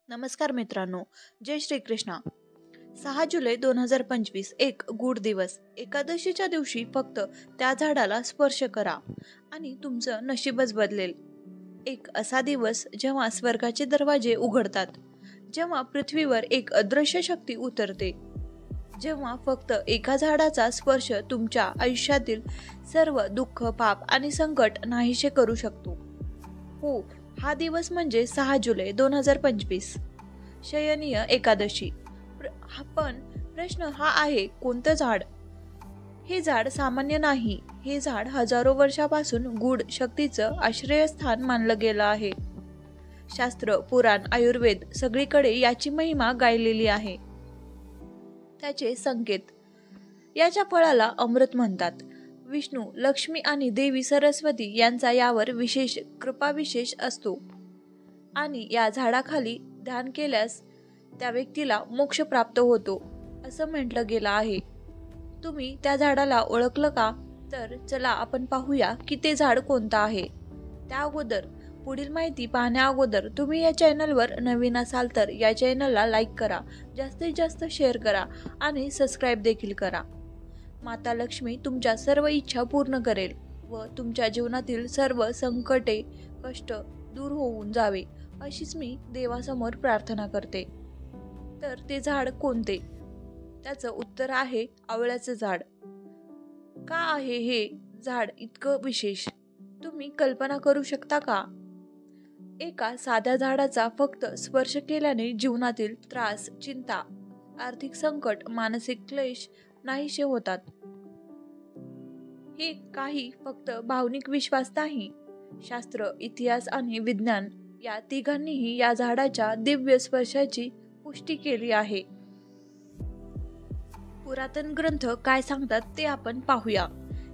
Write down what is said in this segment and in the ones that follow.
नमस्कार मित्रांनो, जय श्री कृष्णा. 6 जुलै 2025 एक गुड दिवस. एकादशीच्या दिवशी फक्त त्या झाडाला स्पर्श करा आणि तुमचं नशीबच बदलेल. एक असा दिवस जेव्हा स्वर्गाचे दरवाजे उघडतात, जेव्हा पृथ्वीवर एक अदृश्य शक्ती उतरते, जेव्हा फक्त एका झाडाचा स्पर्श तुमच्या आयुष्यातील सर्व दुःख, पाप आणि संकट नाहीसे करू शकतो. हो, हा दिवस म्हणजे 6 जुलै 2025 शयनीय एकादशी. पण प्रश्न हा आहे, कोणतं झाड? हे झाड सामान्य नाही. हे झाड हजारो वर्षापासून गूढ शक्तीचं आश्रयस्थान मानलं गेलं आहे. शास्त्र, पुराण, आयुर्वेद सगळीकडे याची महिमा गायलेली आहे. त्याचे संकेत. याच्या फळाला अमृत म्हणतात. विष्णू, लक्ष्मी आणि देवी सरस्वती यांचा यावर विशेष कृपाविशेष असतो आणि या झाडाखाली ध्यान केल्यास त्या व्यक्तीला मोक्ष प्राप्त होतो असं म्हटलं गेलं आहे. तुम्ही त्या झाडाला ओळखलं का? तर चला आपण पाहूया की ते झाड कोणतं आहे. त्या अगोदर पुढील माहिती पाहण्या अगोदर तुम्ही या चॅनलवर नवीन असाल तर या चॅनलला लाईक करा, जास्तीत जास्त शेअर करा आणि सबस्क्राईब देखील करा. माता लक्ष्मी तुमच्या सर्व इच्छा पूर्ण करेल व तुमच्या जीवनातील सर्व संकटे, कष्ट दूर होऊन जावे अशीच मी देवासमोर प्रार्थना करते. तर ते झाड कोणते? त्याचं उत्तर आहे आवळ्याचं झाड. का आहे हे झाड इतकं विशेष? तुम्ही कल्पना करू शकता का? एका साध्या झाडाचा फक्त स्पर्श केल्याने जीवनातील त्रास, चिंता, आर्थिक संकट, मानसिक क्लेश नाहीसे होतात. हे काही फक्त भावनिक विश्वास नाही. शास्त्र, इतिहास आणि विज्ञान या तिघांनीही या झाडाच्या दिव्य स्पर्शाची पुष्टी केली आहे. पुरातन ग्रंथ काय सांगतात ते आपण पाहूया.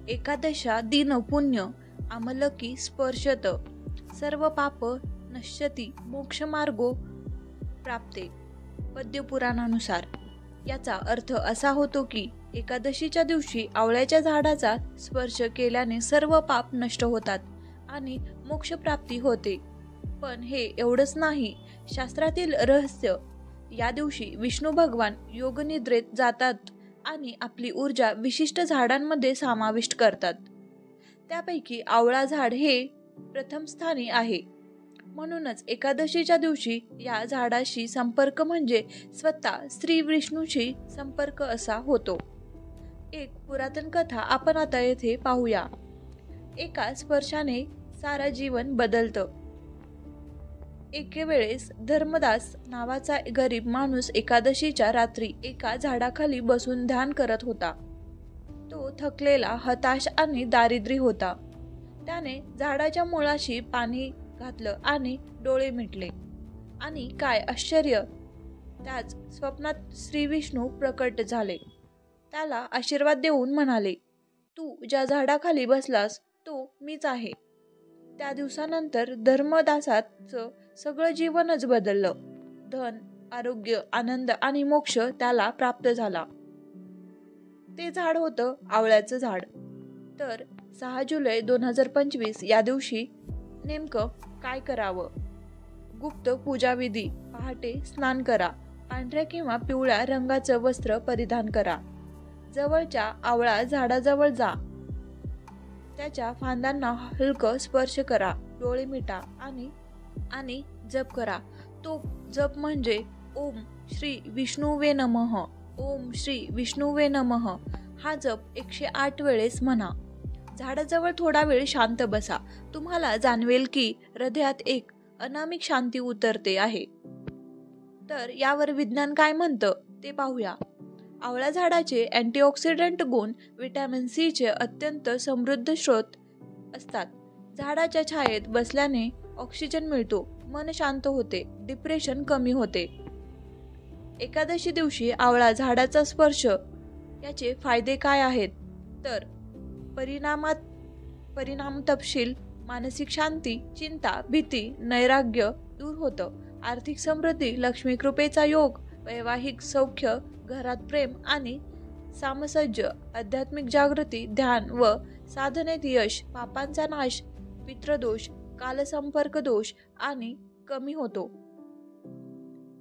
एकादशा दिन पुण्य आमलकी स्पर्शत सर्व पाप नश्यती मोक्ष मार्गो प्राप्ते. पद्यपुराणानुसार याचा अर्थ असा होतो की एकादशीच्या दिवशी आवळ्याच्या झाडाचा स्पर्श केल्याने सर्व पाप नष्ट होतात आणि मोक्ष प्राप्ती होते. पण हे एवढंच नाही. शास्त्रातील रहस्य. या दिवशी विष्णू भगवान योगनिद्रेत जातात आणि आपली ऊर्जा विशिष्ट झाडांमध्ये समाविष्ट करतात. त्यापैकी आवळा झाड हे प्रथम स्थानी आहे. म्हणूनच एकादशीच्या दिवशी या झाडाशी संपर्क म्हणजे स्वतः श्री विष्णूशी संपर्क असा होतो. एक पुरातन कथा आपण आता येथे पाहूया. एका स्पर्शाने सारा जीवन बदलतं. एके वेळेस धर्मदास नावाचा गरीब माणूस एकादशीच्या रात्री एका झाडाखाली बसून ध्यान करत होता. तो थकलेला, हताश आणि दारिद्र्य होता. त्याने झाडाच्या मुळाशी पाणी घातलं आणि डोळे मिटले. आणि काय आश्चर्य, त्याच स्वप्नात श्री विष्णू प्रकट झाले. त्याला आशीर्वाद देऊन म्हणाले, तू ज्या झाडाखाली बसलास तो मीच आहे. त्या दिवसानंतर धर्मदासाचं सगळं जीवनच बदललं. धन, आरोग्य, आनंद आणि मोक्ष त्याला प्राप्त झाला. ते झाड होतं आवळ्याचं झाड. तर 6 जुलै 2025 या दिवशी नेमकं काय करावं? गुप्त पूजाविधी. पहाटे स्नान करा. पांढऱ्या किंवा पिवळ्या रंगाचं वस्त्र परिधान करा. जवळच्या आवळा झाडाजवळ जा. त्याच्या फांद्यांना हलकं स्पर्श करा. डोळे मिटा आणि जप करा. तो जप म्हणजे ओम श्री विष्णुवे नमः, ओम श्री विष्णुवे नमः. हा जप 108 वेळेस म्हणा. झाडाजवळ थोडा वेळ शांत बसा. तुम्हाला जाणवेल की हृदयात एक अनामिक शांती उतरते आहे. तर यावर विज्ञान काय म्हणतं ते पाहूया. आवळा झाडाचे अँटीऑक्सिडंट गुण व्हिटॅमिन सी चे अत्यंत समृद्ध स्रोत असतात. झाडाच्या छायेत बसल्याने ऑक्सिजन मिळतो, मन शांत होते, डिप्रेशन कमी होते. एकादशी दिवशी आवळा झाडाचा स्पर्श. याचे फायदे काय आहेत? तर परिणाम तपशील, मानसिक शांती, चिंता, भीती, नैराग्य दूर होतं. आर्थिक समृद्धी, लक्ष्मी कृपेचा योग, वैवाहिक सौख्य, घरात प्रेम आणि सामसज्ज, आध्यात्मिक जागृती, ध्यान व साधनेत यश, पापांचा नाश, पितृदोष, कालसंपर्क दोष आणि कमी होतो.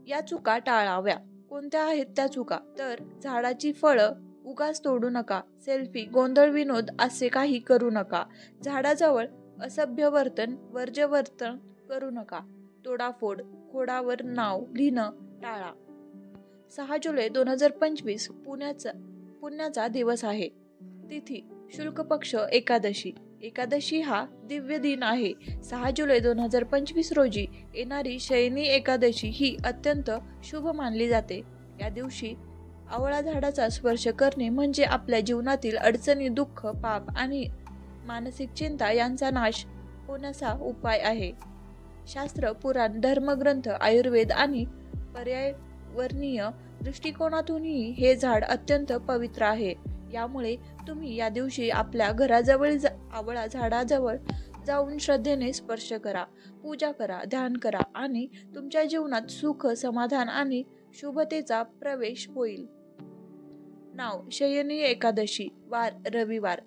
या चुका टाळाव्या. कोणत्या आहेत त्या चुका? तर झाडाची फळं उगाच तोडू नका, सेल्फी, गोंधळ, विनोद असे काही करू नका, झाडाजवळ असभ्य वर्तन, वर्ज्य वर्तन करू नका, तोडाफोड, खोडावर नाव लिहिणं टाळा. 6 जुलै 2025 पुण्याचा दिवस आहे. तिथी शुक्ल पक्ष एकादशी. एकादशी हा दिव्य दिन आहे. 6 जुलै 2025 रोजी येणारी शयनी एकादशी ही अत्यंत शुभ मानली जाते. या दिवशी आवळा झाडाचा स्पर्श करणे म्हणजे आपल्या जीवनातील अडचणी, दुःख, पाप आणि मानसिक चिंता यांचा नाश होण्याचा उपाय आहे. शास्त्र, पुराण, धर्मग्रंथ, आयुर्वेद आणि पर्यावरणीय दृष्टिकोनातूनही हे झाड अत्यंत पवित्र आहे. यामुळे तुम्ही या दिवशी आपल्या घराजवळ आवळा झाडाजवळ जाऊन श्रद्धेने स्पर्श करा, पूजा करा, ध्यान करा आणि तुमच्या जीवनात सुख, समाधान आणि शुभतेचा प्रवेश होईल. नाव शयनी एकादशी. वार रविवार.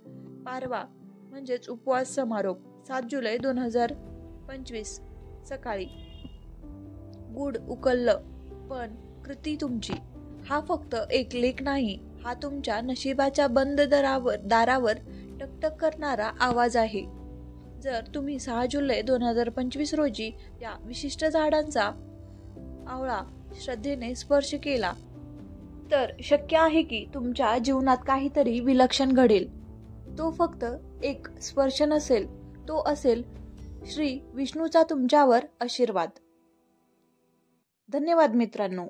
पारवा म्हणजेच उपवास समारोप 7 जुलै 2025 सकाळी. गुड उकललं पण कृती तुमची. हा फक्त एक लेख नाही, हा तुमच्या नशिबाच्या बंद दारावर टकटक करणारा आवाज आहे. जर तुम्ही 6 जुलै 2025 रोजी या विशिष्ट झाडांचा आवळा श्रद्धेने स्पर्श केला तर शक्य आहे की तुमच्या जीवनात काहीतरी विलक्षण घडेल. तो फक्त एक स्पर्श नसेल, तो असेल श्री विष्णूचा तुमच्यावर आशीर्वाद. धन्यवाद मित्रांनो.